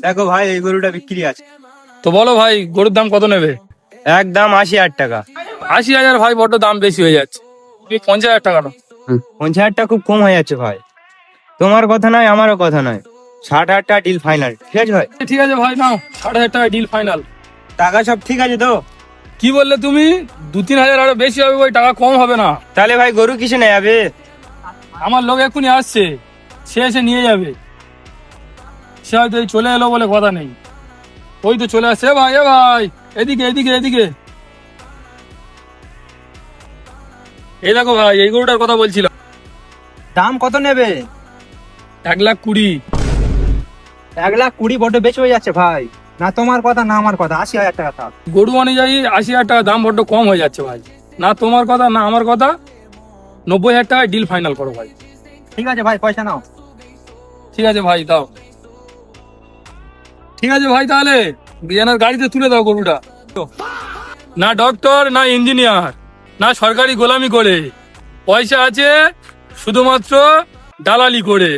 দেখো ভাই, এই গরুটা বিক্রি আছে। তো বলো ভাই, গরুর দাম কত নেবে? একদম 80,000 টাকা। 80,000? ভাই বড্ড দাম বেশি হয়ে যাচ্ছে, তুমি 50,000 টাকা নাও। 50,000 খুব কম হয়ে যাচ্ছে ভাই। তোমার কথা নয়, আমারও কথা নয়। 60,000 টাকা ডিল ফাইনাল, ঠিক আছে ভাই? ঠিক আছে ভাই, নাও 60,000 টাকা ডিল ফাইনাল। টাকা সব ঠিক আছে তো? কি বললে তুমি? 2-3 হাজার আরো বেশি হবে, ওই টাকা কম হবে না। তাহলে ভাই গরু কিসে নেই যাবে? আমার লোক এক্ষুনি আসছে, সে এসে নিয়ে যাবে। সে হয়তো এই চলে এলো বলে কথা নেই। ওই তো চলে আসছে। এ ভাই, এ ভাই, এদিকে এদিকে এদিকে। এই দেখো ভাই, এই গরুটার কথা বলছিলাম। দাম কত নেবে? 1,20,000। 1,20,000 বড্ড বেশি হয়ে যাচ্ছে ভাই। না তোমার কথা না আমার কথা, 80,000 টাকা থাক। গরু অনুযায়ী 80,000 টাকা দাম বড্ড কম হয়ে যাচ্ছে ভাই। না তোমার কথা না আমার কথা, 90,000 টাকায় ডিল ফাইনাল করো ভাই। ঠিক আছে ভাই, পয়সা নাও। ঠিক আছে ভাই, দাও। ঠিক আছে ভাই, তাহলে বিয়ানার গাড়িতে তুলে দাও গরুটা। না ডক্টর, না ইঞ্জিনিয়ার, না সরকারি গোলামি করে, পয়সা আছে শুধুমাত্র দালালি করে।